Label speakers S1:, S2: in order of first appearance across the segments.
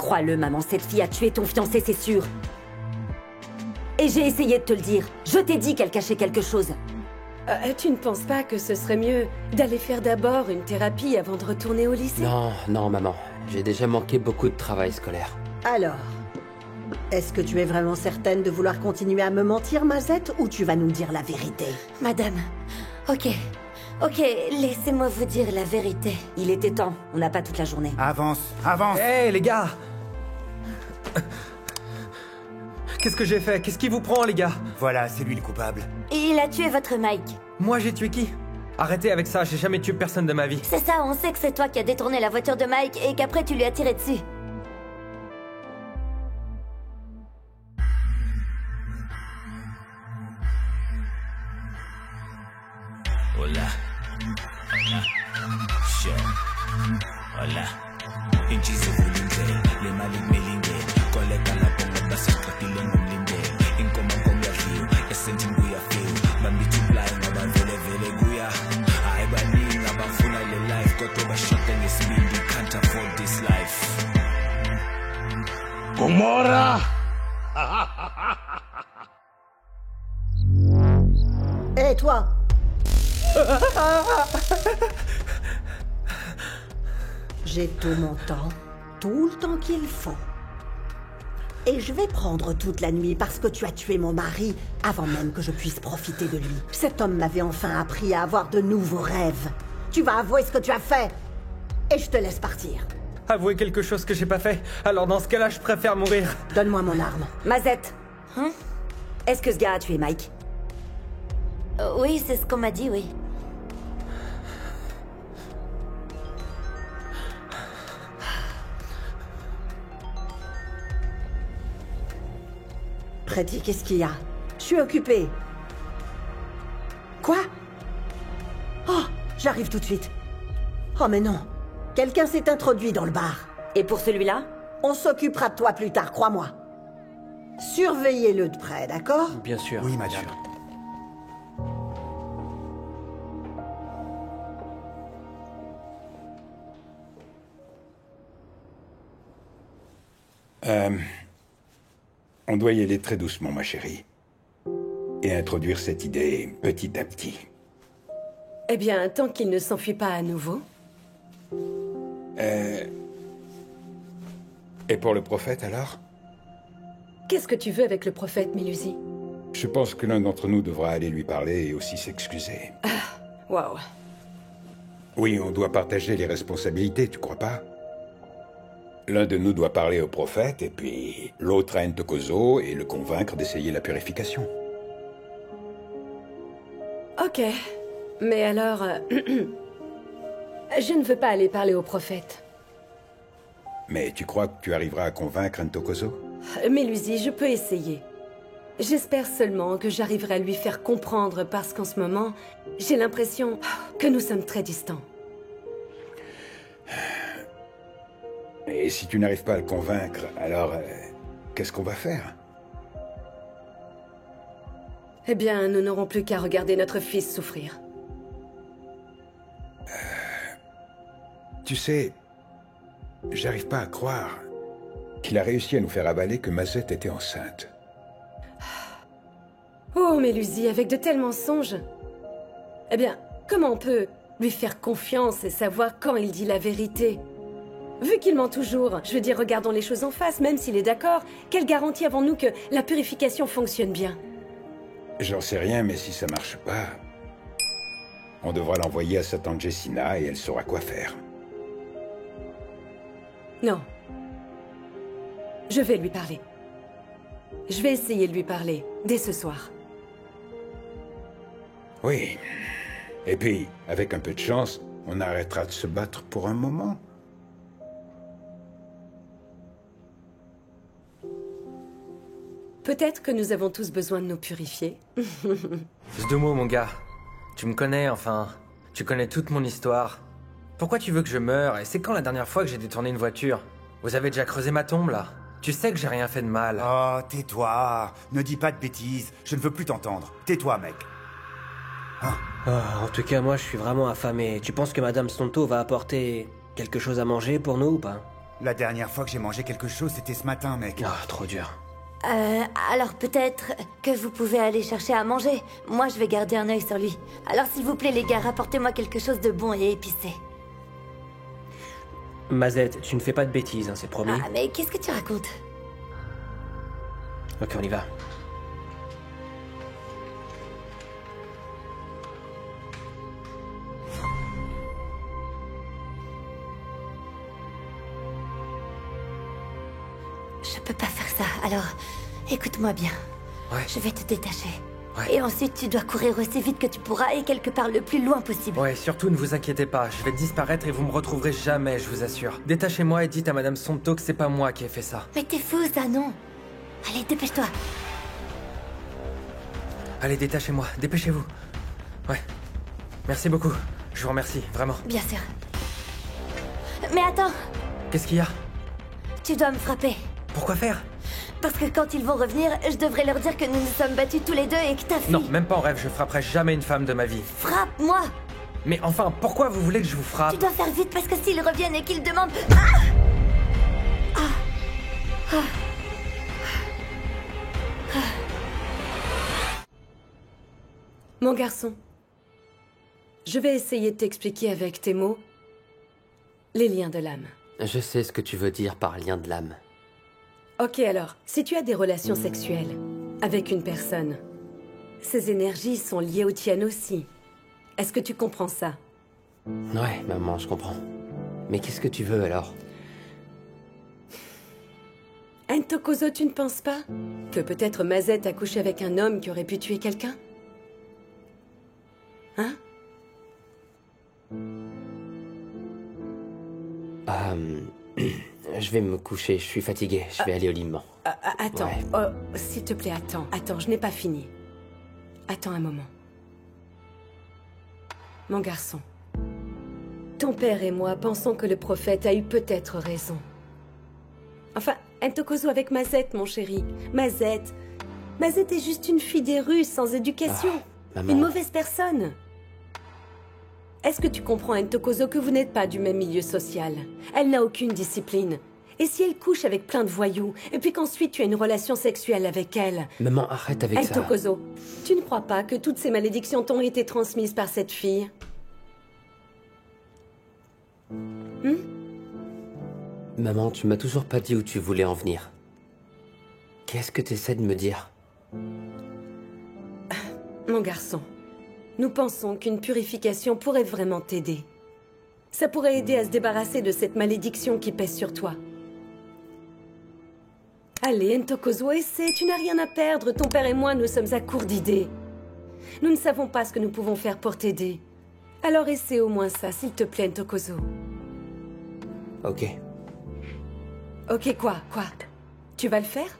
S1: Crois-le, maman, cette fille a tué ton fiancé, c'est sûr. Et j'ai essayé de te le dire. Je t'ai dit qu'elle cachait quelque chose.
S2: Tu ne penses pas que ce serait mieux d'aller faire d'abord une thérapie avant de retourner au lycée?
S3: Non, non, maman. J'ai déjà manqué beaucoup de travail scolaire.
S4: Alors, est-ce que tu es vraiment certaine de vouloir continuer à me mentir, Mazette, ou tu vas nous dire la vérité?
S1: Madame, ok, laissez-moi vous dire la vérité. Il était temps, on n'a pas toute la journée.
S5: Avance, avance!
S6: Hé, les gars! Qu'est-ce que j'ai fait? Qu'est-ce qui vous prend, les gars?
S5: Voilà, c'est lui le coupable.
S1: Il a tué votre Mike.
S6: Moi, j'ai tué qui? Arrêtez avec ça, j'ai jamais tué personne de ma vie.
S1: C'est ça, on sait que c'est toi qui as détourné la voiture de Mike et qu'après tu lui as tiré dessus.
S7: Hola, hola, sure, hola. Inchizo kulinde, le mali melinde. Koleka la ponga basa katile ngumlinde. Inkoma konga hiyo, esenti nguya feel. Bambi tuplay ngaba vele vele guya. Aibani ngaba funa le life. Koto ba shopping is mean, we can't afford this life.
S8: Gomorra!
S4: Hé, toi! J'ai tout mon temps, tout le temps qu'il faut. Et je vais prendre toute la nuit parce que tu as tué mon mari avant même que je puisse profiter de lui. Cet homme m'avait enfin appris à avoir de nouveaux rêves. Tu vas avouer ce que tu as fait et je te laisse partir.
S6: Avouer quelque chose que j'ai pas fait. Alors dans ce cas-là, je préfère mourir.
S4: Donne-moi mon arme.
S1: Mazette, est-ce que ce gars a tué Mike? Oui, c'est ce qu'on m'a dit, oui.
S4: Freddy, qu'est-ce qu'il y a? Je suis occupée. Quoi? Oh, j'arrive tout de suite. Oh mais non. Quelqu'un s'est introduit dans le bar.
S1: Et pour celui-là?
S4: On s'occupera de toi plus tard, crois-moi. Surveillez-le de près, d'accord?
S3: Bien sûr.
S5: Oui,
S3: bien
S5: madame.
S3: sûr.
S8: On doit y aller très doucement, ma chérie. Et introduire cette idée petit à petit.
S2: Eh bien, tant qu'il ne s'enfuit pas à nouveau.
S8: Et pour le prophète, alors?
S2: Qu'est-ce que tu veux avec le prophète, Mélusie?
S8: Je pense que l'un d'entre nous devra aller lui parler et aussi s'excuser.
S2: Waouh.
S8: Oui, on doit partager les responsabilités, tu crois pas? L'un de nous doit parler au prophète, et puis l'autre à Ntokozo et le convaincre d'essayer la purification.
S2: Ok. Mais alors... je ne veux pas aller parler au prophète.
S8: Mais tu crois que tu arriveras à convaincre Ntokozo?
S2: Mélusie, je peux essayer. J'espère seulement que j'arriverai à lui faire comprendre parce qu'en ce moment, j'ai l'impression que nous sommes très distants.
S8: Et si tu n'arrives pas à le convaincre, alors qu'est-ce qu'on va faire?
S2: Eh bien, nous n'aurons plus qu'à regarder notre fils souffrir.
S8: Tu sais, j'arrive pas à croire qu'il a réussi à nous faire avaler que Mazette était enceinte.
S2: Oh, Mélusie, avec de tels mensonges. Eh bien, comment on peut lui faire confiance et savoir quand il dit la vérité? Vu qu'il ment toujours, je veux dire, regardons les choses en face, même s'il est d'accord. Quelle garantie avons-nous que la purification fonctionne bien?
S8: J'en sais rien, mais si ça marche pas, on devra l'envoyer à sa tante Jessina et elle saura quoi faire.
S2: Non. Je vais lui parler. Je vais essayer de lui parler, dès ce soir.
S8: Oui. Et puis, avec un peu de chance, on arrêtera de se battre pour un moment.
S2: Peut-être que nous avons tous besoin de nous purifier.
S6: Juste deux mots, mon gars. Tu me connais, enfin. Tu connais toute mon histoire. Pourquoi tu veux que je meure? Et c'est quand la dernière fois que j'ai détourné une voiture? Vous avez déjà creusé ma tombe, là? Tu sais que j'ai rien fait de mal.
S5: Oh, tais-toi. Ne dis pas de bêtises. Je ne veux plus t'entendre. Tais-toi, mec.
S3: En tout cas, moi, je suis vraiment affamé. Tu penses que Madame Stonto va apporter quelque chose à manger pour nous ou pas?
S5: La dernière fois que j'ai mangé quelque chose, c'était ce matin, mec.
S6: Ah, trop dur.
S1: Alors peut-être que vous pouvez aller chercher à manger. Moi, je vais garder un œil sur lui. Alors s'il vous plaît, les gars, rapportez-moi quelque chose de bon et épicé.
S9: Mazette, tu ne fais pas de bêtises, hein, c'est promis.
S1: Ah, mais qu'est-ce que tu racontes?
S9: Ok, on y va.
S1: Je peux pas faire ça, alors écoute-moi bien.
S6: Ouais.
S1: Je vais te détacher.
S6: Ouais.
S1: Et ensuite, tu dois courir aussi vite que tu pourras et quelque part le plus loin possible.
S6: Ouais, surtout ne vous inquiétez pas, je vais disparaître et vous me retrouverez jamais, je vous assure. Détachez-moi et dites à Madame Sonto que c'est pas moi qui ai fait ça.
S1: Mais t'es fou, ça, non? Allez, dépêche-toi.
S6: Allez, détachez-moi, dépêchez-vous. Ouais. Merci beaucoup. Je vous remercie, vraiment.
S1: Bien sûr. Mais attends,
S6: Qu'est-ce qu'il y a?
S1: tu dois me frapper.
S6: Pourquoi faire?
S1: Parce que quand ils vont revenir, je devrais leur dire que nous nous sommes battus tous les deux et que ta fille...
S6: Non, même pas en rêve, je frapperai jamais une femme de ma vie.
S1: Frappe-moi!
S6: Mais enfin, pourquoi vous voulez que je vous frappe?
S1: Tu dois faire vite parce que s'ils reviennent et qu'ils demandent...
S2: Mon garçon, je vais essayer de t'expliquer avec tes mots les liens de l'âme.
S3: Je sais ce que tu veux dire par lien de l'âme.
S2: Ok alors, si tu as des relations sexuelles avec une personne, ces énergies sont liées aux tiennes aussi. Est-ce que tu comprends ça?
S3: Ouais, maman, je comprends. Mais qu'est-ce que tu veux alors?
S2: Ntokozo, tu ne penses pas que peut-être Mazette a couché avec un homme qui aurait pu tuer quelqu'un? Hein?
S3: Je vais me coucher, je suis fatigué, je vais aller au lit, maman.
S2: Attends,
S3: Ouais.
S2: oh, s'il te plaît, attends, je n'ai pas fini. Attends un moment. Mon garçon, ton père et moi pensons que le prophète a eu peut-être raison. Enfin, Ntokozo avec Mazette, mon chéri. Mazette est juste une fille des rues sans éducation.
S3: Maman.
S2: Une mauvaise personne. Est-ce que tu comprends, Ntokozo, que vous n'êtes pas du même milieu social? Elle n'a aucune discipline. Et si elle couche avec plein de voyous, et puis qu'ensuite tu as une relation sexuelle avec elle?
S3: Maman, arrête avec ça.
S2: Ntokozo, tu ne crois pas que toutes ces malédictions t'ont été transmises par cette fille?
S3: Maman, tu m'as toujours pas dit où tu voulais en venir. Qu'est-ce que tu essaies de me dire?
S2: Mon garçon, nous pensons qu'une purification pourrait vraiment t'aider. Ça pourrait aider à se débarrasser de cette malédiction qui pèse sur toi. Allez, Ntokozo, essaie, tu n'as rien à perdre. Ton père et moi, nous sommes à court d'idées. Nous ne savons pas ce que nous pouvons faire pour t'aider. Alors essaie au moins ça, s'il te plaît, Ntokozo.
S3: Ok.
S2: Ok, quoi? Tu vas le faire?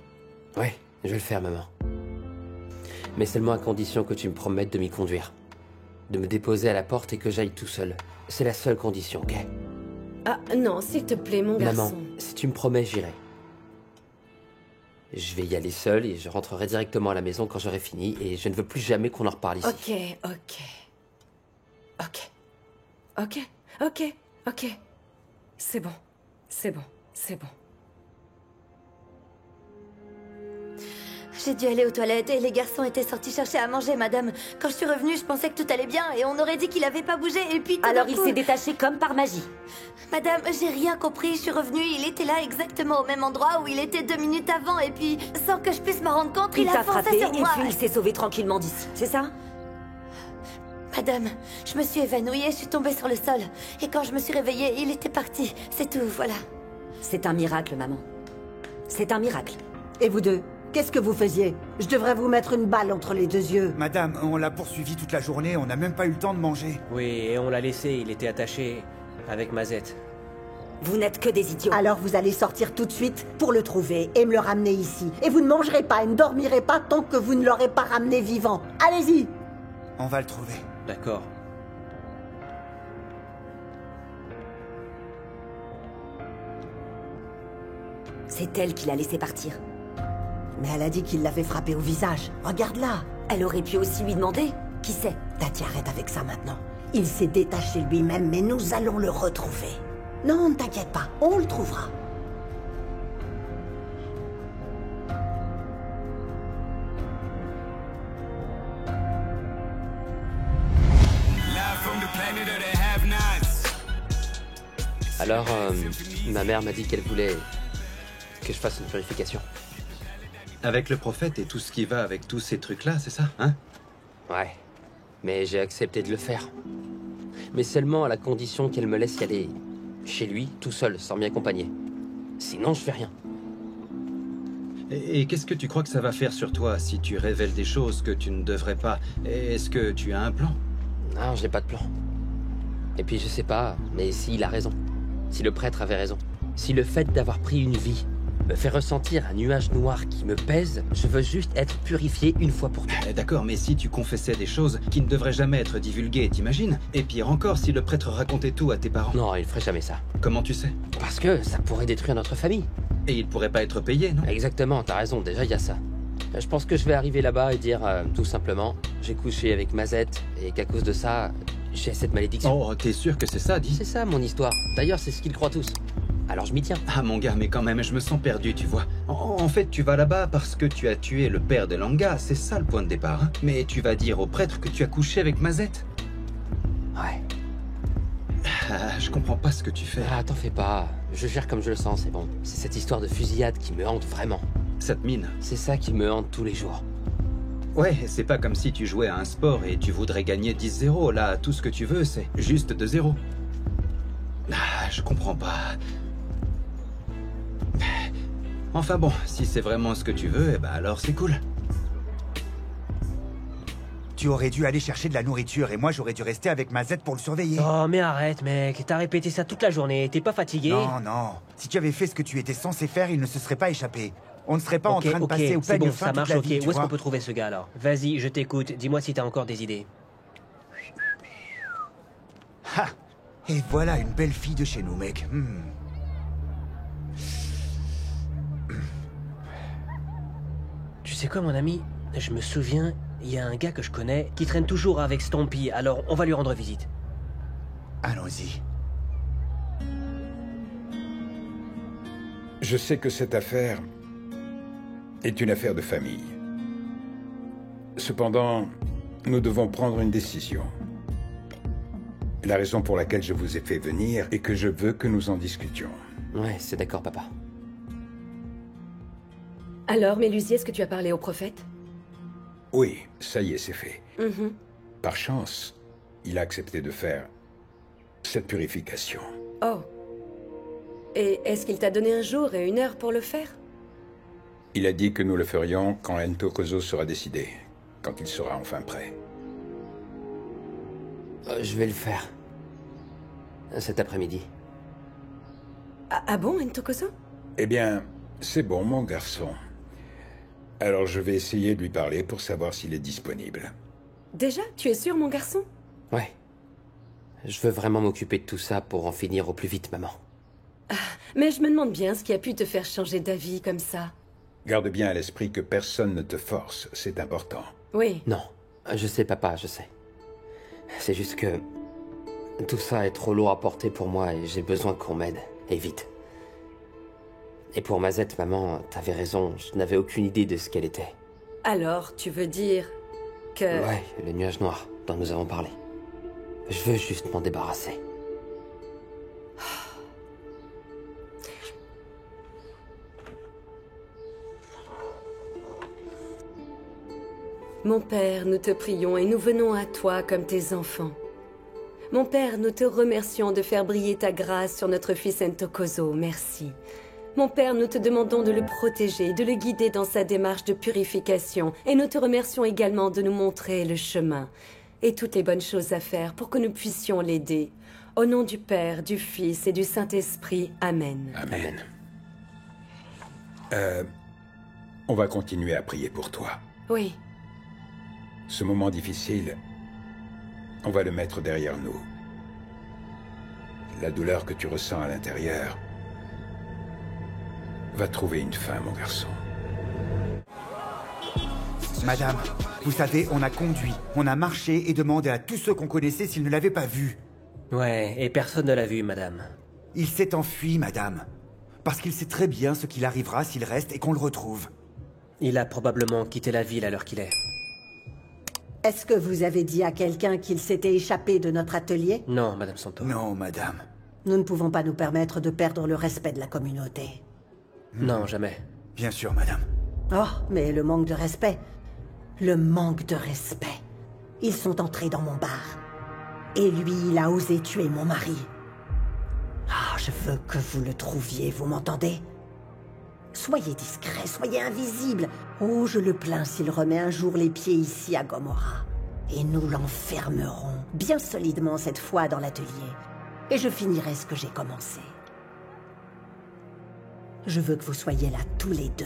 S3: Ouais, je vais le faire, maman. Mais seulement à condition que tu me promettes de m'y conduire. De me déposer à la porte et que j'aille tout seul. C'est la seule condition, ok?
S2: Ah, non, s'il te plaît, mon garçon.
S3: Maman, si tu me promets, j'irai. Je vais y aller seul et je rentrerai directement à la maison quand j'aurai fini et je ne veux plus jamais qu'on en reparle ici.
S2: Ok. C'est bon.
S1: J'ai dû aller aux toilettes et les garçons étaient sortis chercher à manger, madame. Quand je suis revenue, je pensais que tout allait bien et on aurait dit qu'il avait pas bougé et puis tout Alors d'un il coup- s'est détaché comme par magie. Madame, j'ai rien compris. Je suis revenue, il était là exactement au même endroit où il était 2 minutes avant et puis, sans que je puisse m'en rendre compte,
S10: Il
S1: a
S10: t'a
S1: foncé
S10: frappé
S1: sur
S10: et
S1: moi.
S10: puis il s'est sauvé tranquillement d'ici, c'est ça?
S1: Madame, je me suis évanouie et je suis tombée sur le sol. Et quand je me suis réveillée, il était parti. C'est tout, voilà.
S10: C'est un miracle, maman. C'est un miracle.
S4: Et vous deux, qu'est-ce que vous faisiez? Je devrais vous mettre une balle entre les deux yeux.
S5: Madame, on l'a poursuivi toute la journée, on n'a même pas eu le temps de manger.
S9: Oui, et on l'a laissé, il était attaché avec Mazette.
S10: Vous n'êtes que des idiots.
S4: Alors vous allez sortir tout de suite pour le trouver et me le ramener ici. Et vous ne mangerez pas et ne dormirez pas tant que vous ne l'aurez pas ramené vivant. Allez-y!
S5: On va le trouver.
S9: D'accord.
S10: C'est elle qui l'a laissé partir.
S4: Mais elle a dit qu'il l'avait frappé au visage. Regarde-la!
S10: Elle aurait pu aussi lui demander. Qui sait?
S4: Tati, arrête avec ça maintenant. Il s'est détaché lui-même, mais nous allons le retrouver. Non, ne t'inquiète pas, on le trouvera.
S3: Alors, ma mère m'a dit qu'elle voulait que je fasse une purification.
S11: Avec le prophète et tout ce qui va avec tous ces trucs-là, c'est ça, hein?
S3: Ouais, mais j'ai accepté de le faire. Mais seulement à la condition qu'elle me laisse y aller chez lui, tout seul, sans m'y accompagner. Sinon, je fais rien.
S11: Et qu'est-ce que tu crois que ça va faire sur toi si tu révèles des choses que tu ne devrais pas? Est-ce que tu as un plan?
S3: Non, j'ai pas de plan. Et puis je sais pas, mais s'il a raison. Si le prêtre avait raison. Si le fait d'avoir pris une vie me fait ressentir un nuage noir qui me pèse, je veux juste être purifié une fois pour toutes.
S11: D'accord, mais si tu confessais des choses qui ne devraient jamais être divulguées, t'imagines? Et pire encore, si le prêtre racontait tout à tes parents.
S3: Non, il ferait jamais ça.
S11: Comment tu sais?
S3: Parce que ça pourrait détruire notre famille.
S11: Et il pourrait pas être payé, non?
S3: Exactement, t'as raison, déjà il y a ça. Je pense que je vais arriver là-bas et dire tout simplement, j'ai couché avec Mazette et qu'à cause de ça, j'ai cette malédiction.
S11: Oh, t'es sûr que c'est ça, dis?
S3: C'est ça mon histoire. D'ailleurs, c'est ce qu'ils croient tous. Alors je m'y tiens.
S11: Ah mon gars, mais quand même, je me sens perdu, tu vois. En fait, tu vas là-bas parce que tu as tué le père de Langa, c'est ça le point de départ. Hein. Mais tu vas dire au prêtre que tu as couché avec Mazette?
S3: Ouais.
S11: Ah, je comprends pas ce que tu fais.
S3: Ah, t'en fais pas. Je gère comme je le sens, c'est bon. C'est cette histoire de fusillade qui me hante vraiment.
S11: Ça te mine?
S3: C'est ça qui me hante tous les jours.
S11: Ouais, c'est pas comme si tu jouais à un sport et tu voudrais gagner 10-0. Là, tout ce que tu veux, c'est juste 2-0. Ah, je comprends pas. Enfin bon, si c'est vraiment ce que tu veux, eh ben alors c'est cool.
S5: Tu aurais dû aller chercher de la nourriture et moi j'aurais dû rester avec Mazette pour le surveiller.
S9: Oh, mais arrête, mec. T'as répété ça toute la journée. T'es pas fatigué?
S5: Non, non. Si tu avais fait ce que tu étais censé faire, il ne se serait pas échappé. On ne serait pas en train de passer au peigne fin
S9: ça marche,
S5: toute la vie,
S9: Où est-ce qu'on peut trouver ce gars, alors? Vas-y, je t'écoute. Dis-moi si t'as encore des idées.
S5: Ha! Et voilà une belle fille de chez nous, mec.
S9: Tu sais quoi, mon ami? Je me souviens, il y a un gars que je connais qui traîne toujours avec Stampy, alors on va lui rendre visite.
S5: Allons-y.
S8: Je sais que cette affaire est une affaire de famille. Cependant, nous devons prendre une décision. La raison pour laquelle je vous ai fait venir est que je veux que nous en discutions.
S3: Ouais, c'est d'accord, papa.
S2: Alors, Mélusier, est-ce que tu as parlé au prophète?
S8: Oui, ça y est, c'est fait. Par chance, il a accepté de faire cette purification.
S2: Oh. Et est-ce qu'il t'a donné un jour et une heure pour le faire?
S8: Il a dit que nous le ferions quand Ntokozo sera décidé, quand il sera enfin prêt.
S3: Je vais le faire. Cet après-midi.
S2: Ah bon, Ntokozo?
S8: Eh bien, c'est bon, mon garçon. Alors je vais essayer de lui parler pour savoir s'il est disponible.
S2: Déjà? Tu es sûr, mon garçon?
S3: Ouais. Je veux vraiment m'occuper de tout ça pour en finir au plus vite, maman.
S2: Ah, mais je me demande bien ce qui a pu te faire changer d'avis comme ça.
S8: Garde bien à l'esprit que personne ne te force, c'est important.
S2: Oui.
S3: Non, je sais, papa, je sais. C'est juste que... tout ça est trop lourd à porter pour moi et j'ai besoin qu'on m'aide. Et vite. Et pour Mazette, maman, t'avais raison, je n'avais aucune idée de ce qu'elle était.
S2: Alors, tu veux dire que...
S3: Ouais, le nuage noir dont nous avons parlé. Je veux juste m'en débarrasser.
S2: Mon Père, nous te prions et nous venons à toi comme tes enfants. Mon Père, nous te remercions de faire briller ta grâce sur notre fils Ntokozo, merci. Mon Père, nous te demandons de le protéger, de le guider dans sa démarche de purification, et nous te remercions également de nous montrer le chemin et toutes les bonnes choses à faire pour que nous puissions l'aider. Au nom du Père, du Fils et du Saint-Esprit, Amen.
S8: Amen. On va continuer à prier pour toi.
S2: Oui.
S8: Ce moment difficile, on va le mettre derrière nous. La douleur que tu ressens à l'intérieur va trouver une fin, mon garçon.
S5: Madame, vous savez, on a conduit, on a marché et demandé à tous ceux qu'on connaissait s'ils ne l'avaient pas vu.
S9: Ouais, et personne ne l'a vu, madame.
S5: Il s'est enfui, madame. Parce qu'il sait très bien ce qu'il arrivera s'il reste et qu'on le retrouve.
S9: Il a probablement quitté la ville à l'heure qu'il est.
S4: Est-ce que vous avez dit à quelqu'un qu'il s'était échappé de notre atelier?
S9: Non, madame Santo.
S5: Non, madame.
S4: Nous ne pouvons pas nous permettre de perdre le respect de la communauté.
S6: Non, jamais.
S5: Bien sûr, madame.
S4: Oh, mais le manque de respect. Le manque de respect. Ils sont entrés dans mon bar. Et lui, il a osé tuer mon mari. Ah, je veux que vous le trouviez, vous m'entendez? Soyez discret, soyez invisible. Oh, je le plains s'il remet un jour les pieds ici à Gomorrah. Et nous l'enfermerons, bien solidement cette fois dans l'atelier. Et je finirai ce que j'ai commencé. Je veux que vous soyez là tous les deux.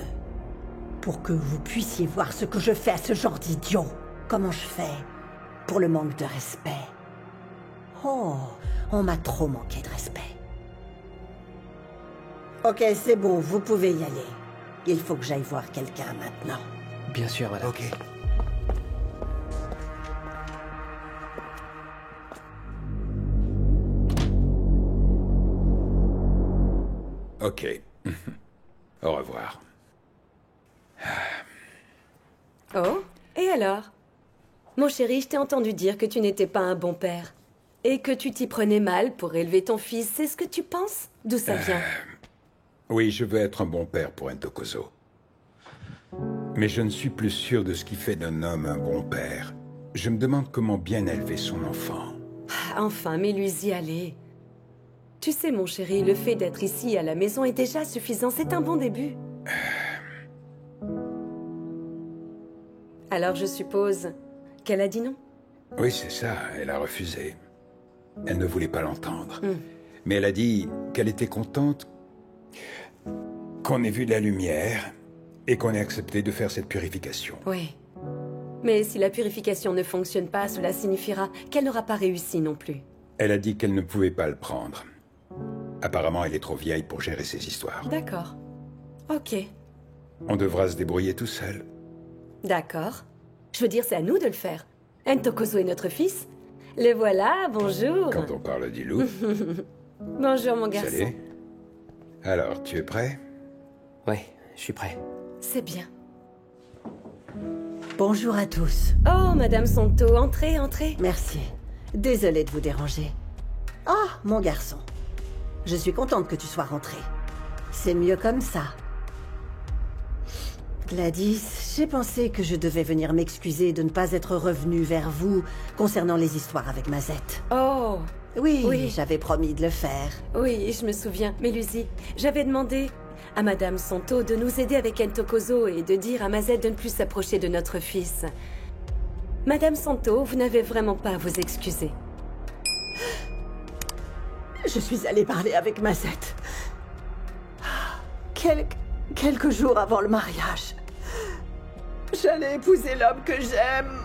S4: Pour que vous puissiez voir ce que je fais à ce genre d'idiot. Comment je fais pour le manque de respect. Oh, on m'a trop manqué de respect. Ok, c'est bon, vous pouvez y aller. Il faut que j'aille voir quelqu'un maintenant.
S6: Bien sûr, madame.
S5: Ok.
S8: Ok. Au revoir.
S2: Oh, et alors? Mon chéri, je t'ai entendu dire que tu n'étais pas un bon père. Et que tu t'y prenais mal pour élever ton fils. C'est ce que tu penses? D'où ça vient?
S8: Oui, je veux être un bon père pour Ntokozo. Mais je ne suis plus sûr de ce qui fait d'un homme un bon père. Je me demande comment bien élever son enfant.
S2: Enfin, Mélusi, allez. Tu sais, mon chéri, le fait d'être ici à la maison est déjà suffisant. C'est un bon début. Alors je suppose qu'elle a dit non?
S8: Oui, c'est ça. Elle a refusé. Elle ne voulait pas l'entendre. Mais elle a dit qu'elle était contente qu'on ait vu de la lumière et qu'on ait accepté de faire cette purification.
S2: Oui. Mais si la purification ne fonctionne pas, cela signifiera qu'elle n'aura pas réussi non plus.
S8: Elle a dit qu'elle ne pouvait pas le prendre. Apparemment, elle est trop vieille pour gérer ces histoires.
S2: D'accord. Ok.
S8: On devra se débrouiller tout seul.
S2: D'accord. Je veux dire, c'est à nous de le faire. Ntokozo est notre fils. Le voilà, bonjour.
S8: Quand on parle du loup.
S2: Bonjour, mon garçon.
S8: Salut. Alors, tu es prêt?
S3: Oui, je suis prêt.
S2: C'est bien.
S4: Bonjour à tous.
S2: Oh, Madame Santo, entrez, entrez.
S4: Merci. Désolée de vous déranger. Ah, mon garçon. Je suis contente que tu sois rentré. C'est mieux comme ça. Gladys, j'ai pensé que je devais venir m'excuser de ne pas être revenue vers vous concernant les histoires avec Mazette.
S2: Oh.
S4: Oui, j'avais promis de le faire.
S2: Oui, je me souviens. Mélusi, j'avais demandé à Madame Santo de nous aider avec Ntokozo et de dire à Mazette de ne plus s'approcher de notre fils. Madame Santo, vous n'avez vraiment pas à vous excuser.
S4: Je suis allée parler avec Mazette. Quelques jours avant le mariage. J'allais épouser l'homme que j'aime.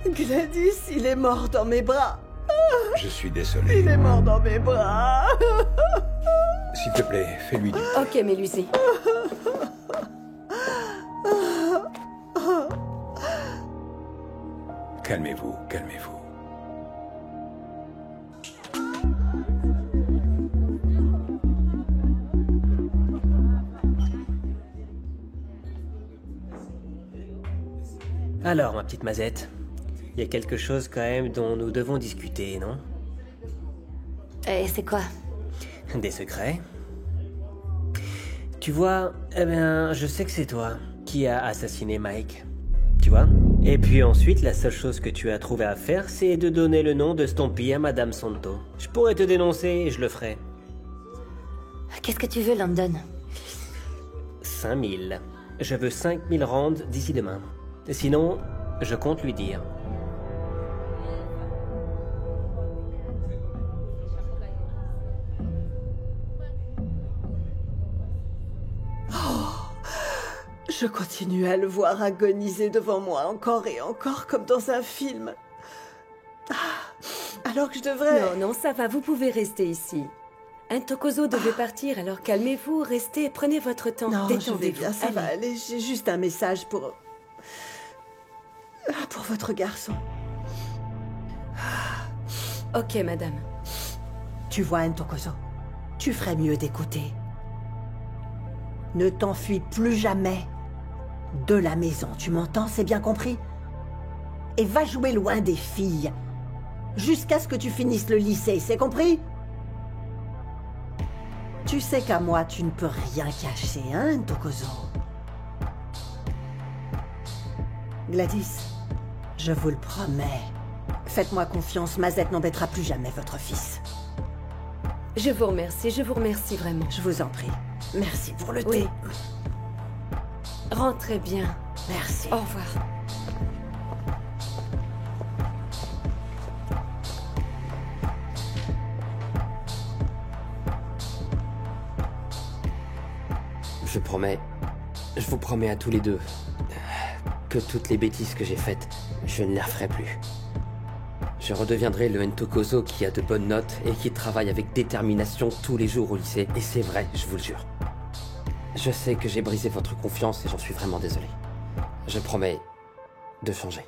S4: Gladys, il est mort dans mes bras.
S8: Je suis désolé.
S4: Il est mort dans mes bras.
S8: S'il te plaît, fais-lui du...
S2: Ok, Mélusi.
S8: Calmez-vous, calmez-vous.
S9: Alors, ma petite Mazette, il y a quelque chose quand même dont nous devons discuter, non?
S1: Et c'est quoi?
S9: Des secrets? Tu vois, eh bien, je sais que c'est toi qui as assassiné Mike. Tu vois? Et puis ensuite, la seule chose que tu as trouvé à faire, c'est de donner le nom de Stompy à Madame Santo. Je pourrais te dénoncer et je le ferai.
S1: Qu'est-ce que tu veux, London?
S9: 5000. Je veux 5000 rands d'ici demain. Sinon, je compte lui dire.
S4: Je continue à le voir agoniser devant moi encore et encore comme dans un film. Alors que je devrais...
S2: Non, non, ça va, vous pouvez rester ici. Ntokozo devait partir, alors calmez-vous, restez, prenez votre temps.
S4: Non, je vais bien, ça
S2: Allez.
S4: va aller. J'ai juste un message pour votre garçon.
S2: Ok, madame.
S4: Tu vois, Ntokozo, tu ferais mieux d'écouter. Ne t'enfuis plus jamais de la maison, tu m'entends? C'est bien compris? Et va jouer loin des filles. Jusqu'à ce que tu finisses le lycée, c'est compris? Tu sais qu'à moi, tu ne peux rien cacher, hein, Tokozo? Gladys, je vous le promets. Faites-moi confiance, Mazette n'embêtera plus jamais votre fils.
S2: Je vous remercie vraiment.
S4: Je vous en prie. Merci pour le
S2: Oui.
S4: thé.
S2: Rentrez bien.
S4: Merci.
S2: Au revoir.
S3: Je vous promets à tous les deux que toutes les bêtises que j'ai faites, je ne les referai plus. Je redeviendrai le Ntokozo qui a de bonnes notes et qui travaille avec détermination tous les jours au lycée. Et c'est vrai, je vous le jure. Je sais que j'ai brisé votre confiance et j'en suis vraiment désolé. Je promets de changer.